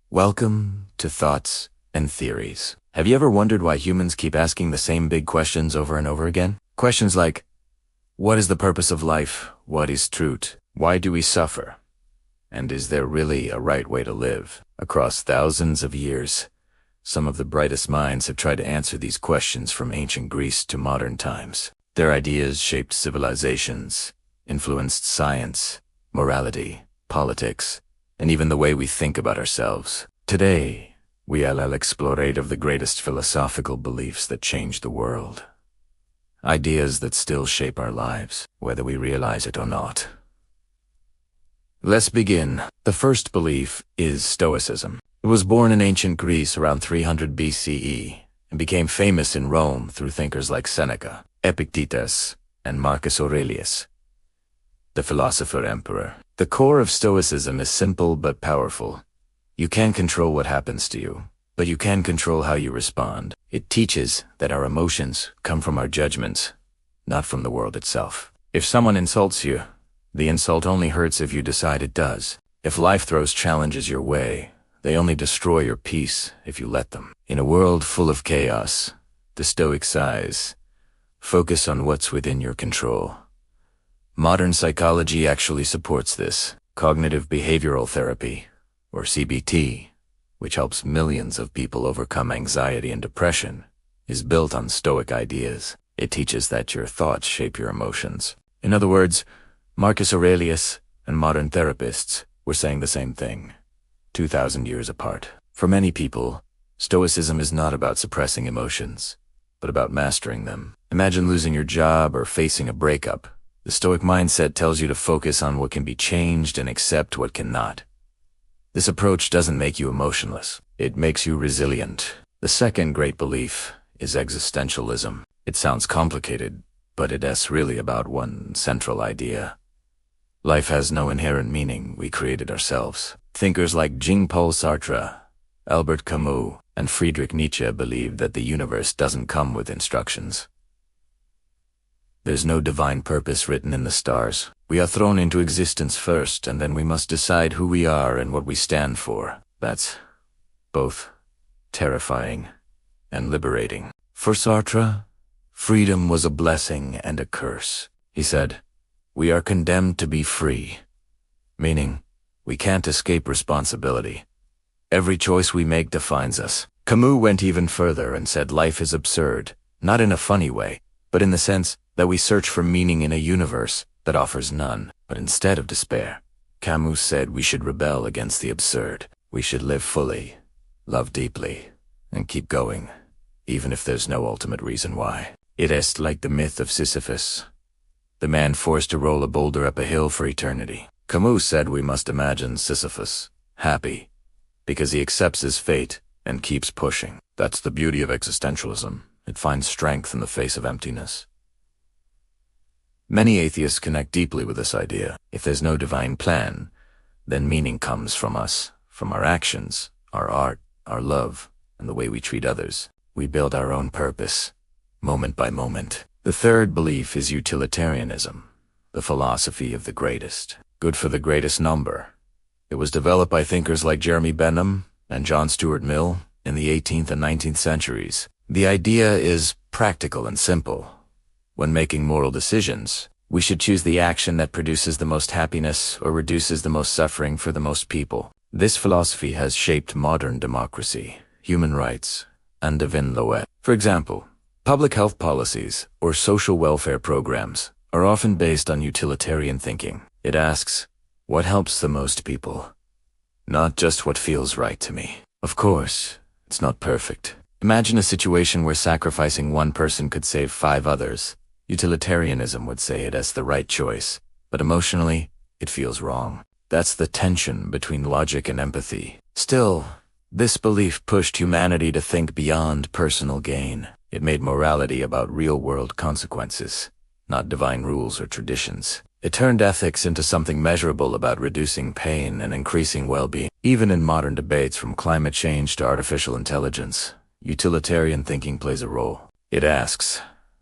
Welcome to Thoughts and Theories. Have you ever wondered why humans keep asking the same big questions over and over again? Questions like, what is the purpose of life? What is truth? Why do we suffer? And is there really a right way to live? Across thousands of years, some of the brightest minds have tried to answer these questions from ancient Greece to modern times. Their ideas shaped civilizations, influenced science, morality, politics, and even the way we think about ourselves. Today, we'll explore 8 of the greatest philosophical beliefs that changed the world. Ideas that still shape our lives, whether we realize it or not. Let's begin. The first belief is Stoicism. It was born in ancient Greece around 300 BCE and became famous in Rome through thinkers like Seneca, Epictetus, and Marcus Aurelius, the philosopher-emperor. The core of Stoicism is simple but powerful. You can't control what happens to you, but you can control how you respond. It teaches that our emotions come from our judgments, not from the world itself. If someone insults you, the insult only hurts if you decide it does. If life throws challenges your way, they only destroy your peace if you let them. In a world full of chaos, the Stoic says, focus on what's within your control. Modern psychology actually supports this. Cognitive behavioral therapy, or CBT, which helps millions of people overcome anxiety and depression, is built on Stoic ideas. It teaches that your thoughts shape your emotions. In other words, Marcus Aurelius and modern therapists were saying the same thing, 2,000 years apart. For many people, Stoicism is not about suppressing emotions, but about mastering them. Imagine losing your job or facing a breakup. The Stoic mindset tells you to focus on what can be changed and accept what cannot. This approach doesn't make you emotionless. It makes you resilient. The second great belief is Existentialism. It sounds complicated, but it's really about one central idea. Life has no inherent meaning. We create it ourselves. Thinkers like Jean-Paul Sartre, Albert Camus, and Friedrich Nietzsche believed that the universe doesn't come with instructions. There's no divine purpose written in the stars. We are thrown into existence first, and then we must decide who we are and what we stand for. That's both terrifying and liberating. For Sartre, freedom was a blessing and a curse. He said, we are condemned to be free, meaning we can't escape responsibility. Every choice we make defines us. Camus went even further and said life is absurd, not in a funny way, but in the sense that we search for meaning in a universe that offers none. But instead of despair, Camus said we should rebel against the absurd. We should live fully, love deeply, and keep going, even if there's no ultimate reason why. It is like the myth of Sisyphus, the man forced to roll a boulder up a hill for eternity. Camus said we must imagine Sisyphus happy, because he accepts his fate and keeps pushing. That's the beauty of existentialism. It finds strength in the face of emptiness. Many atheists connect deeply with this idea. If there's no divine plan, then meaning comes from us, from our actions, our art, our love, and the way we treat others. We build our own purpose, moment by moment. The third belief is Utilitarianism, the philosophy of the greatest. Good for the greatest number. It was developed by thinkers like Jeremy Bentham and John Stuart Mill in the 18th and 19th centuries. The idea is practical and simple. When making moral decisions, we should choose the action that produces the most happiness or reduces the most suffering for the most people. This philosophy has shaped modern democracy, human rights, and divine law. For example, public health policies or social welfare programs are often based on utilitarian thinking. It asks, what helps the most people? Not just what feels right to me. Of course, it's not perfect. Imagine a situation where sacrificing one person could save 5 others. Utilitarianism would say it as the right choice, but emotionally, it feels wrong. That's the tension between logic and empathy. Still, this belief pushed humanity to think beyond personal gain. It made morality about real-world consequences, not divine rules or traditions. It turned ethics into something measurable about reducing pain and increasing well-being. Even in modern debates from climate change to artificial intelligence, utilitarian thinking plays a role. It asks,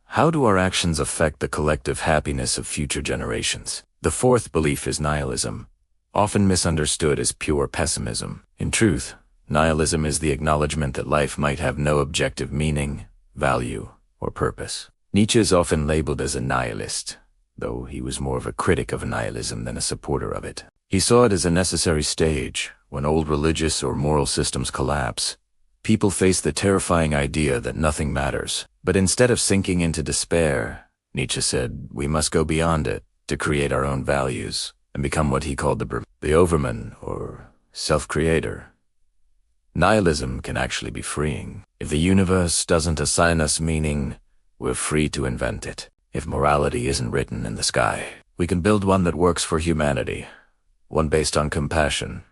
how do our actions affect the collective happiness of future generations? The fourth belief is nihilism, often misunderstood as pure pessimism. In truth, Nihilism is the acknowledgement that life might have no objective meaning, value, or purpose. Nietzsche is often labeled as a nihilist, though he was more of a critic of nihilism than a supporter of it. He saw it as a necessary stage. When old religious or moral systems collapse, people face the terrifying idea that nothing matters. But instead of sinking into despair, Nietzsche said, we must go beyond it to create our own values and become what he called the overman or self-creator. Nihilism can actually be freeing. If the universe doesn't assign us meaning, we're free to invent it. If morality isn't written in the sky, we can build one that works for humanity, one based on compassion,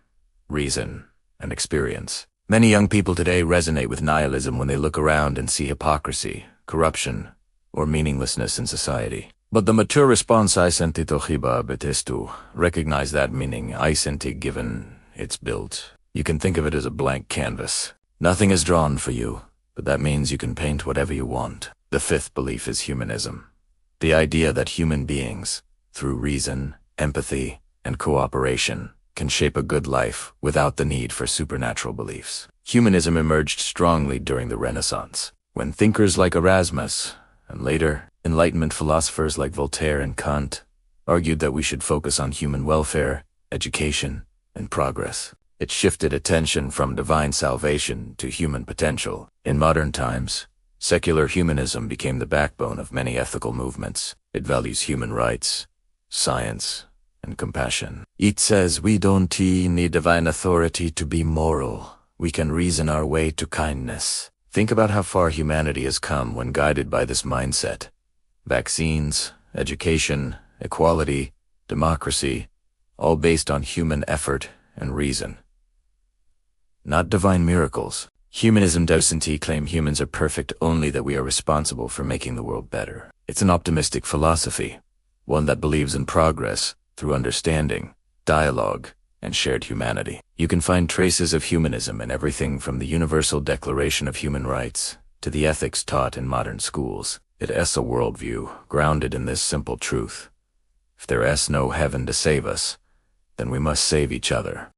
reason, and experience. Many young people today resonate with nihilism when they look around and see hypocrisy, corruption, or meaninglessness in society. But the mature response I sentito chyba betestu recognize that meaning I senti given it's built. You can think of it as a blank canvas. Nothing is drawn for you, but that means you can paint whatever you want. The fifth belief is humanism. The idea that human beings, through reason, empathy, and cooperation, can shape a good life without the need for supernatural beliefs. Humanism emerged strongly during the Renaissance, when thinkers like Erasmus, and later, Enlightenment philosophers like Voltaire and Kant, argued that we should focus on human welfare, education, and progress. It shifted attention from divine salvation to human potential. In modern times, secular humanism became the backbone of many ethical movements. It values human rights, science, and compassion. It says we don't need divine authority to be moral. We can reason our way to kindness. Think about how far humanity has come when guided by this mindset. Vaccines, education, equality, democracy, all based on human effort and reason. Not divine miracles. Humanism doesn't claim humans are perfect, only that we are responsible for making the world better. It's an optimistic philosophy, one that believes in progress through understanding, dialogue, and shared humanity. You can find traces of humanism in everything from the Universal Declaration of Human Rights to the ethics taught in modern schools. It is a worldview grounded in this simple truth. If there is no heaven to save us, then we must save each other.